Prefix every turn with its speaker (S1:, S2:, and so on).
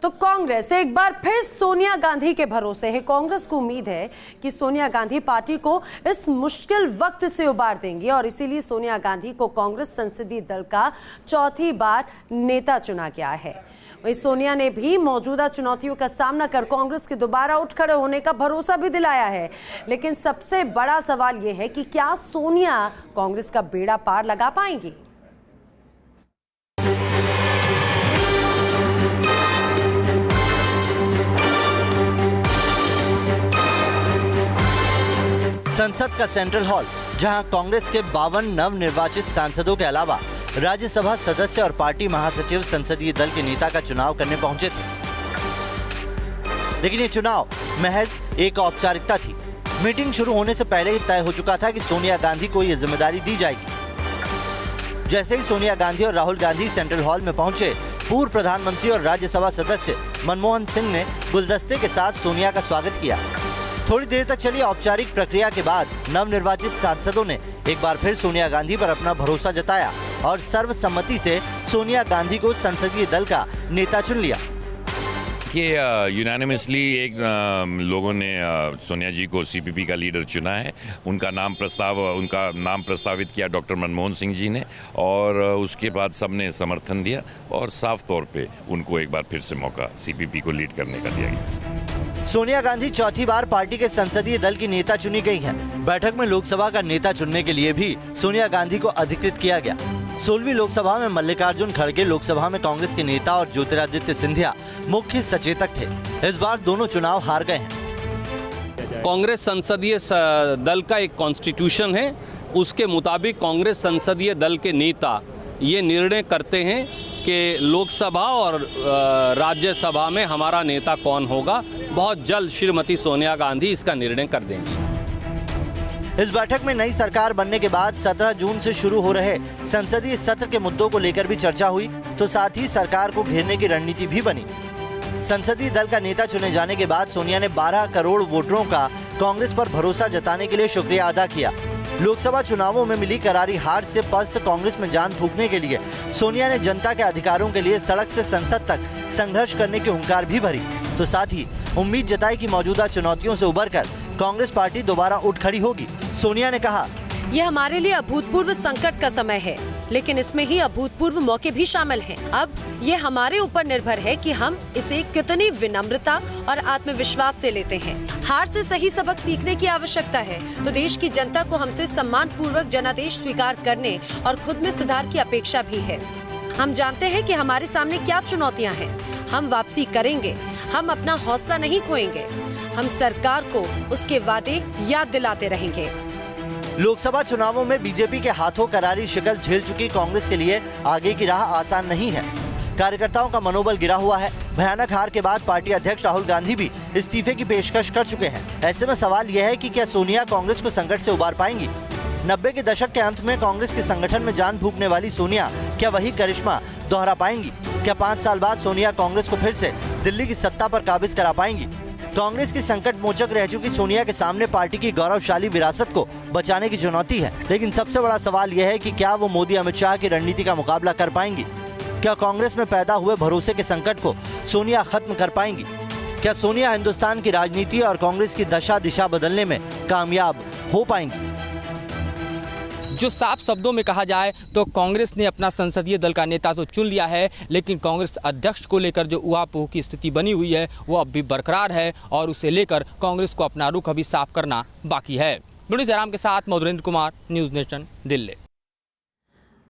S1: तो कांग्रेस एक बार फिर सोनिया गांधी के भरोसे है। कांग्रेस को उम्मीद है कि सोनिया गांधी पार्टी को इस मुश्किल वक्त से उबार देंगी और इसीलिए सोनिया गांधी को कांग्रेस संसदीय दल का चौथी बार नेता चुना गया है। वहीं सोनिया ने भी मौजूदा चुनौतियों का सामना कर कांग्रेस के दोबारा उठ खड़े होने का भरोसा भी दिलाया है। लेकिन सबसे बड़ा सवाल यह है कि क्या सोनिया कांग्रेस का बेड़ा पार लगा पाएंगी।
S2: संसद का सेंट्रल हॉल, जहां कांग्रेस के 52 नवनिर्वाचित सांसदों के अलावा राज्यसभा सदस्य और पार्टी महासचिव संसदीय दल के नेता का चुनाव करने पहुंचे थे। लेकिन ये चुनाव महज एक औपचारिकता थी। मीटिंग शुरू होने से पहले ही तय हो चुका था कि सोनिया गांधी को ये जिम्मेदारी दी जाएगी। जैसे ही सोनिया गांधी और राहुल गांधी सेंट्रल हॉल में पहुंचे, पूर्व प्रधानमंत्री और राज्यसभा सदस्य मनमोहन सिंह ने गुलदस्ते के साथ सोनिया का स्वागत किया। थोड़ी देर तक चली औपचारिक प्रक्रिया के बाद नवनिर्वाचित सांसदों ने एक बार फिर सोनिया गांधी पर अपना भरोसा जताया और सर्वसम्मति से सोनिया गांधी को संसदीय दल का नेता चुन लिया।
S3: कि यूनानिमसली लोगों ने सोनिया जी को सीपीपी का लीडर चुना है। उनका नाम प्रस्तावित किया डॉक्टर मनमोहन सिंह जी ने और उसके बाद सबने समर्थन दिया और साफ तौर पे उनको एक बार फिर से मौका सीपीपी को लीड करने का दिया गया।
S2: सोनिया गांधी चौथी बार पार्टी के संसदीय दल की नेता चुनी गई हैं। बैठक में लोकसभा का नेता चुनने के लिए भी सोनिया गांधी को अधिकृत किया गया। 16वीं लोकसभा में मल्लिकार्जुन खड़गे लोकसभा में कांग्रेस के नेता और ज्योतिरादित्य सिंधिया मुख्य सचेतक थे। इस बार दोनों चुनाव हार गए हैं।
S4: कांग्रेस संसदीय दल का एक कॉन्स्टिट्यूशन है, उसके मुताबिक कांग्रेस संसदीय दल के नेता ये निर्णय करते हैं कि लोकसभा और राज्यसभा में हमारा नेता कौन होगा। बहुत जल्द श्रीमती सोनिया गांधी इसका निर्णय कर देंगी।
S2: इस बैठक में नई सरकार बनने के बाद 17 जून से शुरू हो रहे संसदीय सत्र के मुद्दों को लेकर भी चर्चा हुई, तो साथ ही सरकार को घेरने की रणनीति भी बनी। संसदीय दल का नेता चुने जाने के बाद सोनिया ने 12 करोड़ वोटरों का कांग्रेस पर भरोसा जताने के लिए शुक्रिया अदा किया। लोकसभा चुनावों में मिली करारी हार से पस्त कांग्रेस में जान फूंकने के लिए सोनिया ने जनता के अधिकारों के लिए सड़क से संसद तक संघर्ष करने की हुंकार भी भरी, तो साथ ही उम्मीद जताई कि मौजूदा चुनौतियों से उबरकर कांग्रेस पार्टी दोबारा उठ खड़ी होगी। सोनिया ने कहा,
S1: यह हमारे लिए अभूतपूर्व संकट का समय है, लेकिन इसमें ही अभूतपूर्व मौके भी शामिल हैं। अब ये हमारे ऊपर निर्भर है कि हम इसे कितनी विनम्रता और आत्मविश्वास से लेते हैं। हार से सही सबक सीखने की आवश्यकता है, तो देश की जनता को हमसे सम्मान पूर्वक जनादेश स्वीकार करने और खुद में सुधार की अपेक्षा भी है। हम जानते हैं कि हमारे सामने क्या चुनौतियां हैं। हम वापसी करेंगे, हम अपना हौसला नहीं खोएंगे, हम सरकार को उसके वादे याद दिलाते रहेंगे।
S2: लोकसभा चुनावों में बीजेपी के हाथों करारी शिकस्त झेल चुकी कांग्रेस के लिए आगे की राह आसान नहीं है। कार्यकर्ताओं का मनोबल गिरा हुआ है। भयानक हार के बाद पार्टी अध्यक्ष राहुल गांधी भी इस्तीफे की पेशकश कर चुके हैं। ऐसे में सवाल यह है कि क्या सोनिया कांग्रेस को संकट से उबार पाएंगी। 90 के दशक के अंत में कांग्रेस के संगठन में जान फूंकने वाली सोनिया क्या वही करिश्मा दोहरा पाएंगी। क्या 5 साल बाद सोनिया कांग्रेस को फिर से दिल्ली की सत्ता पर काबिज करा पाएंगी। कांग्रेस की संकट मोचक रह चुकी सोनिया के सामने पार्टी की गौरवशाली विरासत को बचाने की चुनौती है। लेकिन सबसे बड़ा सवाल यह है कि क्या वो मोदी अमित शाह की रणनीति का मुकाबला कर पाएंगी। क्या कांग्रेस में पैदा हुए भरोसे के संकट को सोनिया खत्म कर पाएंगी। क्या सोनिया हिंदुस्तान की राजनीति और कांग्रेस की दशा दिशा बदलने में कामयाब हो पाएंगी।
S5: जो साफ शब्दों में कहा जाए तो कांग्रेस ने अपना संसदीय दल का नेता तो चुन लिया है, लेकिन कांग्रेस अध्यक्ष को लेकर जो उहापोह की स्थिति बनी हुई है वो अब भी बरकरार है और उसे लेकर कांग्रेस को अपना रुख अभी साफ करना बाकी है। जयराम के साथ मधुरेंद्र कुमार, न्यूज़ नेशन, दिल्ली।